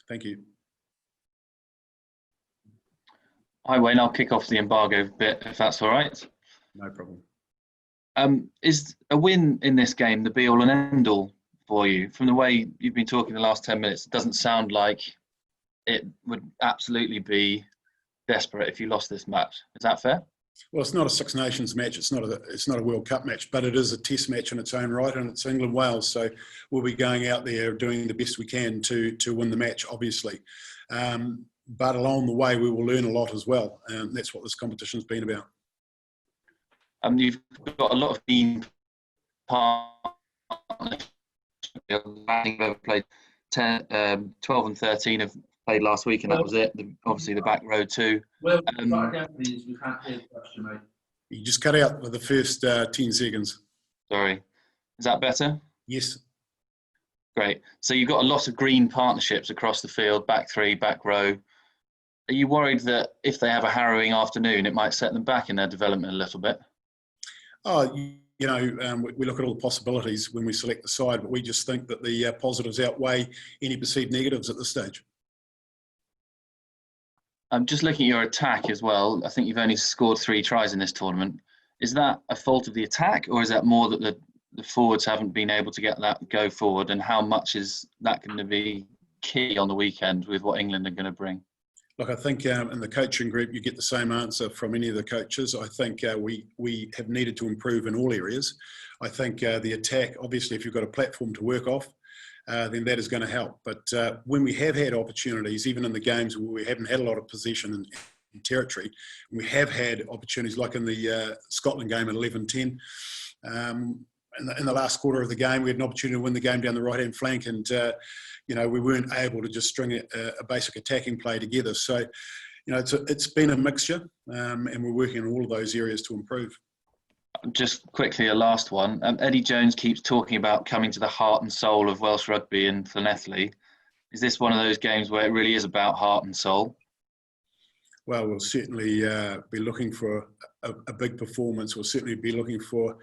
Thank you. Hi, Wayne. I'll kick off the embargo bit, if that's all right. No problem. Is a win in this game the be-all and end-all for you? From the way you've been talking the last 10 minutes, it doesn't sound like it would absolutely be desperate if you lost this match. Is that fair? Well, it's not a Six Nations match. It's not a World Cup match, but it is a Test match in its own right, and it's England Wales. So we'll be going out there doing the best we can to win the match, obviously. But along the way, we will learn a lot as well, and that's what this competition's been about. You've got a lot of team partners. We've played 10, 12 and 13 have played last week, and that was it. Obviously, the back row too. Well, again, please. We can't hear the question, mate. You just cut out for the first 10 seconds. Sorry. Is that better? Yes. Great. So you've got a lot of green partnerships across the field, back three, back row. Are you worried that if they have a harrowing afternoon, it might set them back in their development a little bit? Oh, we look at all the possibilities when we select the side, but we just think that the positives outweigh any perceived negatives at this stage. I'm just looking at your attack as well. I think you've only scored 3 tries in this tournament. Is that a fault of the attack, or is that more that the forwards haven't been able to get that go forward? And how much is that going to be key on the weekend with what England are going to bring? Look, I think in the coaching group, you get the same answer from any of the coaches. I think we have needed to improve in all areas. I think the attack, obviously, if you've got a platform to work off, then that is going to help. But when we have had opportunities, even in the games where we haven't had a lot of possession in territory, we have had opportunities like in the Scotland game at 11-10. In the last quarter of the game, we had an opportunity to win the game down the right-hand flank, and we weren't able to just string a basic attacking play together. So, it's been a mixture, and we're working on all of those areas to improve. Just quickly, a last one. Eddie Jones keeps talking about coming to the heart and soul of Welsh rugby and Llanelli. Is this one of those games where it really is about heart and soul? Well, we'll certainly be looking for a big performance. We'll certainly be looking for,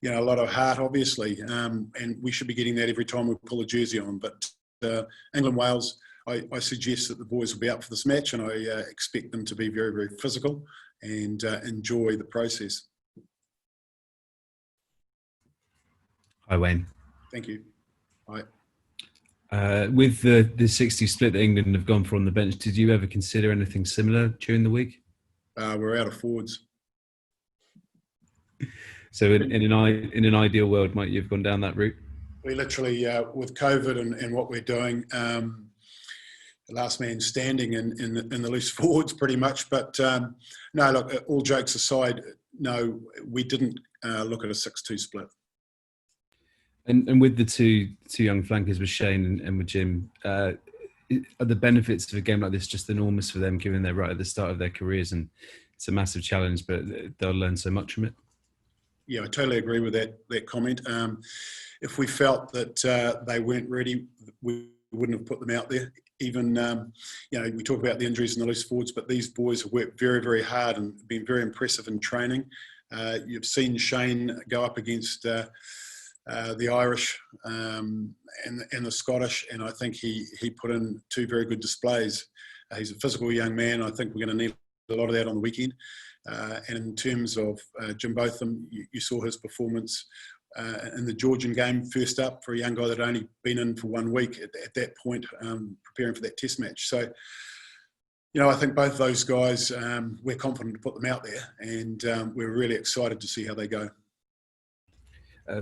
a lot of heart, obviously, and we should be getting that every time we pull a jersey on. But England Wales, I suggest that the boys will be up for this match, and I expect them to be very, very physical and enjoy the process. Hi, Wayne. Thank you. Hi. With the 60 split that England have gone for on the bench, did you ever consider anything similar during the week? We're out of forwards. So in an ideal world, might you have gone down that route? We literally, with COVID and what we're doing, last man standing in the loose forwards pretty much. But no, look, all jokes aside, no, we didn't look at a 6-2 split. And with the two young flankers, with Shane and with Jim, are the benefits of a game like this just enormous for them, given they're right at the start of their careers, and it's a massive challenge, but they'll learn so much from it? Yeah, I totally agree with that comment. If we felt that they weren't ready, we wouldn't have put them out there. Even, we talk about the injuries in the loose forwards, but these boys have worked very, very hard and been very impressive in training. You've seen Shane go up against the Irish and the Scottish, and I think he put in 2 very good displays. He's a physical young man. I think we're going to need a lot of that on the weekend. And in terms of Jim Botham, you saw his performance in the Georgian game, first up for a young guy that had only been in for 1 week at that point, preparing for that test match. So, I think both those guys, we're confident to put them out there, and we're really excited to see how they go.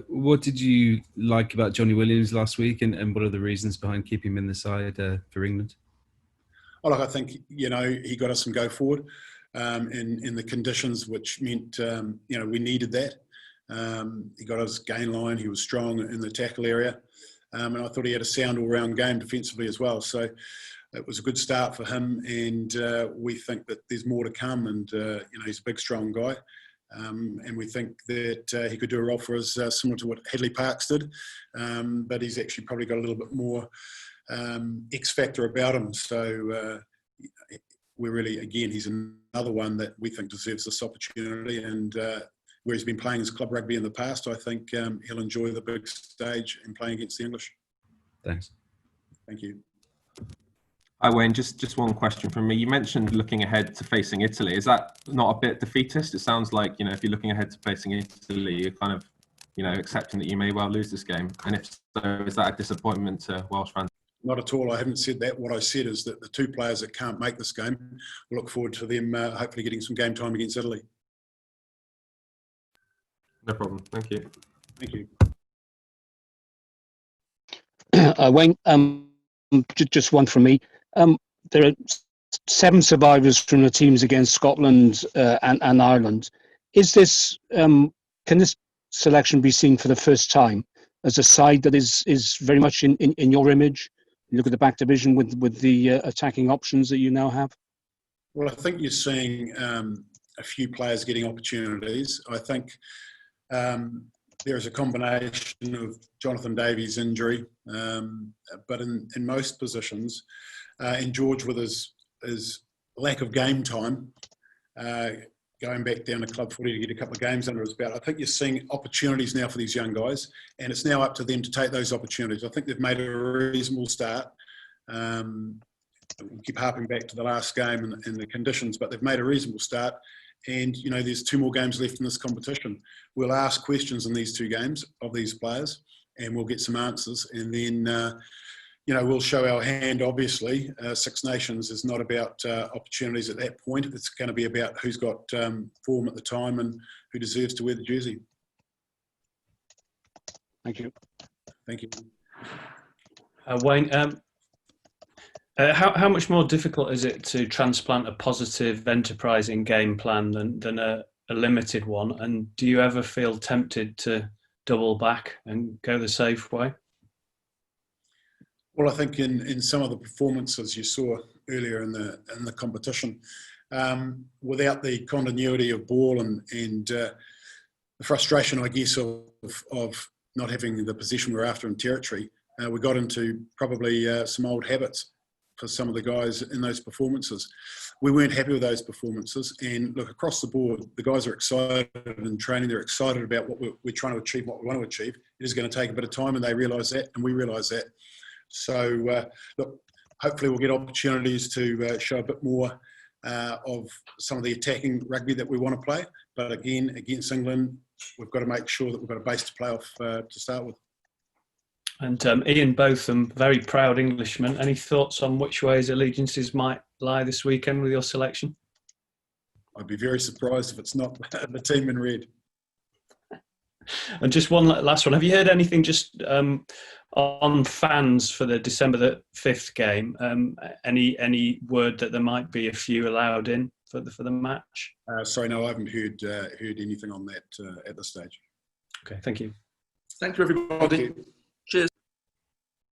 What did you like about Johnny Williams last week, and what are the reasons behind keeping him in the side for England? Oh, look, I think, he got us some go forward in the conditions, which meant, we needed that. He got us gain line. He was strong in the tackle area. And I thought he had a sound all-round game defensively as well. So it was a good start for him, and we think that there's more to come, and, he's a big, strong guy. And we think that he could do a role for us similar to what Hadley Parkes did, but he's actually probably got a little bit more X factor about him. So we're really, again, he's another one that we think deserves this opportunity, and where he's been playing his club rugby in the past, I think he'll enjoy the big stage and playing against the English. Thanks. Thank you. Hi Wayne, just one question from me. You mentioned looking ahead to facing Italy. Is that not a bit defeatist? It sounds like, if you're looking ahead to facing Italy, you're kind of, accepting that you may well lose this game. And if so, is that a disappointment to Welsh fans? Not at all. I haven't said that. What I said is that the two players that can't make this game, we look forward to them hopefully getting some game time against Italy. No problem. Thank you. Thank you. Wayne, just one from me. There are 7 survivors from the teams against Scotland and Ireland. Is this can this selection be seen for the first time as a side that is very much in your image? You look at the back division with the attacking options that you now have. Well, I think you're seeing a few players getting opportunities. I think there is a combination of Jonathan Davies' injury, but in most positions, and George with his lack of game time, going back down to club footy to get a couple of games under his belt, I think you're seeing opportunities now for these young guys, and it's now up to them to take those opportunities. I think they've made a reasonable start. We'll keep harping back to the last game and the conditions, but they've made a reasonable start. And, there's 2 more games left in this competition. We'll ask questions in these 2 games of these players, and we'll get some answers. And then, we'll show our hand, obviously. Six Nations is not about opportunities at that point. It's going to be about who's got form at the time and who deserves to wear the jersey. Thank you. Thank you. Wayne, how much more difficult is it to transplant a positive, enterprising game plan than a limited one? And do you ever feel tempted to double back and go the safe way? Well, I think in some of the performances you saw earlier in the competition, without the continuity of ball and the frustration, I guess, of not having the position we're after in territory, we got into probably some old habits for some of the guys in those performances. We weren't happy with those performances, and look, across the board, the guys are excited in training. They're excited about what we're trying to achieve, what we want to achieve. It is going to take a bit of time, and they realise that, and we realise that. So, look, hopefully we'll get opportunities to show a bit more of some of the attacking rugby that we want to play. But again, against England, we've got to make sure that we've got a base to play off to start with. And Ian Botham, very proud Englishman. Any thoughts on which way his allegiances might lie this weekend with your selection? I'd be very surprised if it's not the team in red. And just one last one. Have you heard anything just on fans for the December the 5th game? Any word that there might be a few allowed in for the match? Sorry, no, I haven't heard anything on that at this stage. Okay, thank you. Thank you, everybody. Thank you.